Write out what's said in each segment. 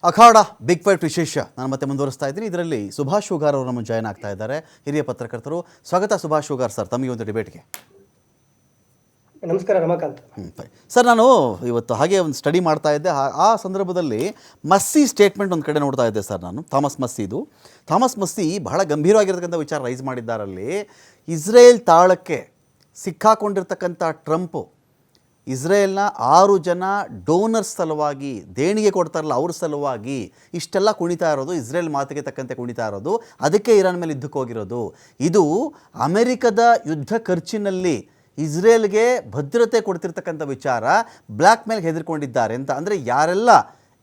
ಅಖಾಡ big fight ವಿಶೇಷ ನಾನು ಮತ್ತೆ ಮುಂದುವರಿಸ್ತಾ ಇದ್ದೀನಿ. ಇದರಲ್ಲಿ ಸುಭಾಷ್ ಶುಗಾರ್ ಅವರು ನಮ್ಮ ಜಾಯ್ನ್ ಆಗ್ತಾ ಇದ್ದಾರೆ, ಹಿರಿಯ ಪತ್ರಕರ್ತರು. ಸ್ವಾಗತ ಸುಭಾಷ್ ಶುಗಾರ್ ಸರ್, ತಮಗೆ ಒಂದು ಡಿಬೇಟ್ಗೆ. ನಮಸ್ಕಾರ ರಮಾಕಾಂತ್ ಸರ್. ನಾನು ಇವತ್ತು ಹಾಗೆ ಒಂದು ಸ್ಟಡಿ ಮಾಡ್ತಾ ಇದ್ದೆ. ಆ ಸಂದರ್ಭದಲ್ಲಿ ಮಸ್ಸಿ ಸ್ಟೇಟ್ಮೆಂಟ್ ಒಂದು ಕಡೆ ನೋಡ್ತಾ ಇದ್ದೆ ಸರ್ ನಾನು. ಥಾಮಸ್ ಮಸ್ಸಿ ಬಹಳ ಗಂಭೀರವಾಗಿರ್ತಕ್ಕಂಥ ವಿಚಾರ ರೈಸ್ ಮಾಡಿದ್ದಾರಲ್ಲಿ. ಇಸ್ರೇಲ್ ತಾಳಕ್ಕೆ ಸಿಕ್ಕಾಕೊಂಡಿರ್ತಕ್ಕಂಥ ಟ್ರಂಪು ಇಸ್ರೇಲ್ನ 6 ಜನ ಡೋನರ್ಸ್ ಸಲುವಾಗಿ, ದೇಣಿಗೆ ಕೊಡ್ತಾರಲ್ಲ ಅವ್ರ ಸಲುವಾಗಿ ಇಷ್ಟೆಲ್ಲ ಕುಣಿತಾ ಇರೋದು, ಇಸ್ರೇಲ್ ಮಾತಿಗೆ ತಕ್ಕಂತೆ ಕುಣಿತಾ ಇರೋದು, ಅದಕ್ಕೆ ಇರಾನ್ ಮೇಲೆ ಯುದ್ಧಕ್ಕೆ ಹೋಗಿರೋದು. ಇದು ಅಮೆರಿಕದ ಯುದ್ಧ ಖರ್ಚಿನಲ್ಲಿ ಇಸ್ರೇಲ್ಗೆ ಭದ್ರತೆ ಕೊಡ್ತಿರ್ತಕ್ಕಂಥ ವಿಚಾರ. ಬ್ಲ್ಯಾಕ್ ಮೇಲ್ಗೆ ಹೆದರ್ಕೊಂಡಿದ್ದಾರೆ ಅಂತ. ಅಂದರೆ ಯಾರೆಲ್ಲ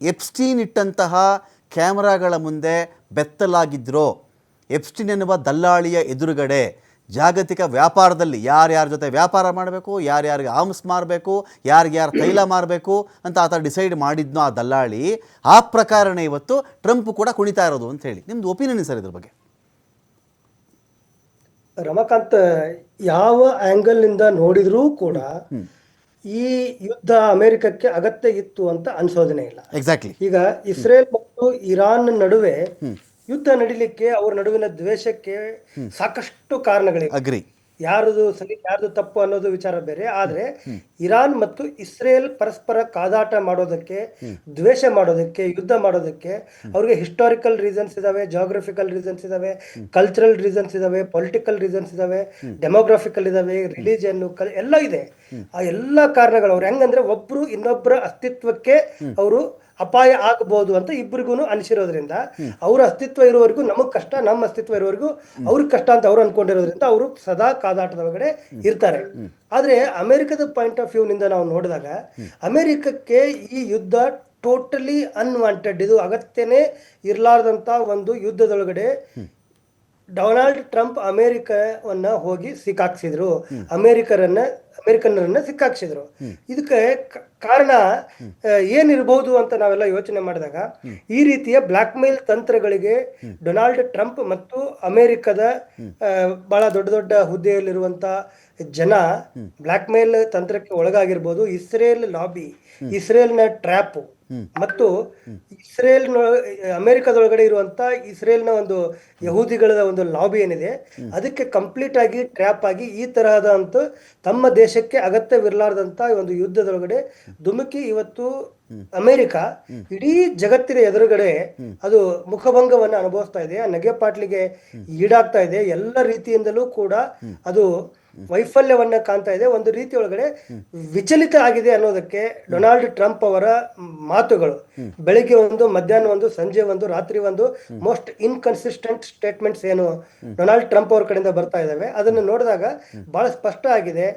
ಎಪ್ಸ್ಟೀನ್ ಇಟ್ಟಂತಹ ಕ್ಯಾಮ್ರಾಗಳ ಮುಂದೆ ಬೆತ್ತಲಾಗಿದ್ದರೋ, ಎಪ್ಸ್ಟೀನ್ ಎನ್ನುವ ದಲ್ಲಾಳಿಯ ಎದುರುಗಡೆ ಜಾಗತಿಕ ವ್ಯಾಪಾರದಲ್ಲಿ ಯಾರ್ಯಾರ ಜೊತೆ ವ್ಯಾಪಾರ ಮಾಡಬೇಕು, ಯಾರ್ಯಾರಿಗೆ ಆರ್ಮ್ಸ್ ಮಾರಬೇಕು, ಯಾರ್ಯಾರು ತೈಲ ಮಾರಬೇಕು ಅಂತ ಆತ ಡಿಸೈಡ್ ಮಾಡಿದ್ನೋ ಆ ದಲ್ಲಾಳಿ, ಆ ಪ್ರಕಾರನೇ ಇವತ್ತು ಟ್ರಂಪ್ ಕೂಡ ಕುಣಿತಾ ಇರೋದು ಅಂತ ಹೇಳಿ ನಿಮ್ದು ಒಪಿನಿಯನ್ ಸರ್ ಇದ್ರ ಬಗ್ಗೆ? ರಮಾಕಾಂತ್, ಯಾವ ಆಂಗಲ್ನಿಂದ ನೋಡಿದ್ರೂ ಕೂಡ ಈ ಯುದ್ಧ ಅಮೆರಿಕಕ್ಕೆ ಅಗತ್ಯ ಇತ್ತು ಅಂತ ಅನ್ಸೋದನೇ ಇಲ್ಲ. ಎಕ್ಸಾಕ್ಟ್ಲಿ. ಈಗ ಇಸ್ರೇಲ್ ಮತ್ತು ಇರಾನ್ ನಡುವೆ ಯುದ್ಧ ನಡೀಲಿಕ್ಕೆ ಅವ್ರ ನಡುವಿನ ದ್ವೇಷಕ್ಕೆ ಸಾಕಷ್ಟು ಕಾರಣಗಳಿವೆ. ಅಗ್ರಿ. ಯಾರದು ಸರಿ ಯಾರದು ತಪ್ಪು ಅನ್ನೋದು ವಿಚಾರ ಬೇರೆ. ಆದ್ರೆ ಇರಾನ್ ಮತ್ತು ಇಸ್ರೇಲ್ ಪರಸ್ಪರ ಕಾದಾಟ ಮಾಡೋದಕ್ಕೆ, ದ್ವೇಷ ಮಾಡೋದಕ್ಕೆ, ಯುದ್ಧ ಮಾಡೋದಕ್ಕೆ ಅವ್ರಿಗೆ ಹಿಸ್ಟಾರಿಕಲ್ ರೀಸನ್ಸ್ ಇದಾವೆ, ಜಾಗ್ರಫಿಕಲ್ ರೀಸನ್ಸ್ ಇದಾವೆ, ಕಲ್ಚರಲ್ ರೀಸನ್ಸ್ ಇದಾವೆ, ಪೊಲಿಟಿಕಲ್ ರೀಸನ್ಸ್ ಇದಾವೆ, ಡೆಮೋಗ್ರಾಫಿಕಲ್ ಇದಾವೆ, ರಿಲಿಜಿಯನ್ ಎಲ್ಲ ಇದೆ. ಆ ಎಲ್ಲ ಕಾರಣಗಳು ಅವ್ರು ಹೆಂಗಂದ್ರೆ ಒಬ್ರು ಇನ್ನೊಬ್ಬರ ಅಸ್ತಿತ್ವಕ್ಕೆ ಅವರು ಅಪಾಯ ಆಗಬಹುದು ಅಂತ ಇಬ್ಬರಿಗೂ ಅನಿಸಿರೋದ್ರಿಂದ, ಅವ್ರ ಅಸ್ತಿತ್ವ ಇರೋವರೆಗೂ ನಮಗ್ ಕಷ್ಟ, ನಮ್ಮ ಅಸ್ತಿತ್ವ ಇರೋವರೆಗೂ ಅವ್ರಿಗೆ ಕಷ್ಟ ಅಂತ ಅವ್ರು ಅನ್ಕೊಂಡಿರೋದ್ರಿಂದ ಅವರು ಸದಾ ಕಾದಾಟದ ಒಳಗಡೆ ಇರ್ತಾರೆ. ಆದ್ರೆ ಅಮೆರಿಕದ ಪಾಯಿಂಟ್ ಆಫ್ ವ್ಯೂ ನಿಂದ ನಾವು ನೋಡಿದಾಗ ಅಮೆರಿಕಕ್ಕೆ ಈ ಯುದ್ಧ ಟೋಟಲಿ ಅನ್ವಾಂಟೆಡ್, ಇದು ಅಗತ್ಯನೇ ಇರ್ಲಾರ್ದಂತ ಒಂದು ಯುದ್ಧದೊಳಗಡೆ ಡೊನಾಲ್ಡ್ ಟ್ರಂಪ್ ಅಮೆರಿಕವನ್ನ ಹೋಗಿ ಸಿಕ್ಕಾಕ್ಸಿದ್ರು, ಅಮೆರಿಕನ್ನರನ್ನ ಸಿಕ್ಕಾಕ್ಸಿದ್ರು. ಇದಕ್ಕೆ ಕಾರಣ ಏನಿರಬಹುದು ಅಂತ ನಾವೆಲ್ಲ ಯೋಚನೆ ಮಾಡಿದಾಗ, ಈ ರೀತಿಯ ಬ್ಲಾಕ್ ಮೇಲ್ ತಂತ್ರಗಳಿಗೆ ಡೊನಾಲ್ಡ್ ಟ್ರಂಪ್ ಮತ್ತು ಅಮೆರಿಕದ ಬಹಳ ದೊಡ್ಡ ದೊಡ್ಡ ಹುದ್ದೆಯಲ್ಲಿರುವಂತ ಜನ black mail ತಂತ್ರಕ್ಕೆ ಒಳಗಾಗಿರ್ಬೋದು. Israel lobby, ಇಸ್ರೇಲ್ನ trap ಮತ್ತು ಅಮೆರಿಕದೊಳಗಡೆ ಇರುವಂತ ಇಸ್ರೇಲ್ನ ಒಂದು ಯಹೂದಿಗಳ ಒಂದು ಲಾಬಿ ಏನಿದೆ, ಅದಕ್ಕೆ ಕಂಪ್ಲೀಟ್ ಆಗಿ ಟ್ರ್ಯಾಪ್ ಆಗಿ ಈ ತರಹದ ಅಂತ ತಮ್ಮ ದೇಶಕ್ಕೆ ಅಗತ್ಯವಿರಲಾರ್ದಂತ ಒಂದು ಯುದ್ಧದೊಳಗಡೆ ಧುಮುಕಿ ಇವತ್ತು ಅಮೆರಿಕ ಇಡೀ ಜಗತ್ತಿನ ಎದುರುಗಡೆ ಅದು ಮುಖಭಂಗವನ್ನು ಅನುಭವಿಸ್ತಾ ಇದೆ, ನಗೆಪಾಟ್ಲಿಗೆ ಈಡಾಗ್ತಾ ಇದೆ, ಎಲ್ಲ ರೀತಿಯಿಂದಲೂ ಕೂಡ ಅದು ವೈಫಲ್ಯವನ್ನ ಕಾಣ್ತಾ ಇದೆ, ಒಂದು ರೀತಿ ಒಳಗಡೆ ವಿಚಲಿತ ಆಗಿದೆ ಅನ್ನೋದಕ್ಕೆ ಡೊನಾಲ್ಡ್ ಟ್ರಂಪ್ ಅವರ ಮಾತುಗಳು, ಬೆಳಿಗ್ಗೆ ಒಂದು, ಮಧ್ಯಾಹ್ನ ಒಂದು, ಸಂಜೆ ಒಂದು, ರಾತ್ರಿ ಒಂದು, ಮೋಸ್ಟ್ ಇನ್ಕನ್ಸಿಸ್ಟೆಂಟ್ ಸ್ಟೇಟ್ಮೆಂಟ್ಸ್ ಏನು ಡೊನಾಲ್ಡ್ ಟ್ರಂಪ್ ಅವ್ರ ಕಡೆಯಿಂದ ಬರ್ತಾ ಇದಾವೆ, ಅದನ್ನು ನೋಡಿದಾಗ ಬಹಳ ಸ್ಪಷ್ಟ ಆಗಿದೆ.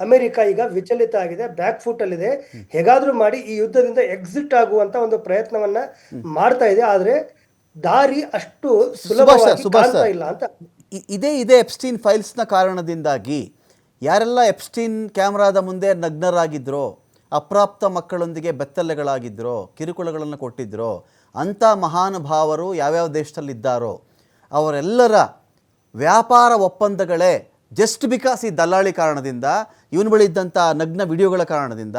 ಅಮೆರಿಕ ಈಗ ವಿಚಲಿತ ಆಗಿದೆ, ಬ್ಯಾಕ್ ಫುಟ್ ಅಲ್ಲಿದೆ. ಹೇಗಾದ್ರೂ ಮಾಡಿ ಈ ಯುದ್ಧದಿಂದ ಎಕ್ಸಿಟ್ ಆಗುವಂತ ಒಂದು ಪ್ರಯತ್ನವನ್ನ ಮಾಡ್ತಾ ಇದೆ. ಆದ್ರೆ ದಾರಿ ಅಷ್ಟು ಸುಲಭವಾಗಿ ಕಾಣ್ತಾ ಇಲ್ಲ ಅಂತ. ಇದೇ ಎಪ್ಸ್ಟೀನ್ ಫೈಲ್ಸ್ನ ಕಾರಣದಿಂದಾಗಿ ಯಾರೆಲ್ಲ ಎಪ್ಸ್ಟೀನ್ ಕ್ಯಾಮ್ರಾದ ಮುಂದೆ ನಗ್ನರಾಗಿದ್ರೋ, ಅಪ್ರಾಪ್ತ ಮಕ್ಕಳೊಂದಿಗೆ ಬೆತ್ತಲೆಗಳಾಗಿದ್ರೋ, ಕಿರುಕುಳಗಳನ್ನು ಕೊಟ್ಟಿದ್ರೋ, ಅಂಥ ಮಹಾನುಭಾವರು ಯಾವ್ಯಾವ ದೇಶದಲ್ಲಿದ್ದಾರೋ ಅವರೆಲ್ಲರ ವ್ಯಾಪಾರ ಒಪ್ಪಂದಗಳೇ ಜಸ್ಟ್ ಬಿಕಾಸ್ ಈ ದಲ್ಲಾಳಿ ಕಾರಣದಿಂದ, ಇವನ ಬಳಿ ಇದ್ದಂಥ ನಗ್ನ ವಿಡಿಯೋಗಳ ಕಾರಣದಿಂದ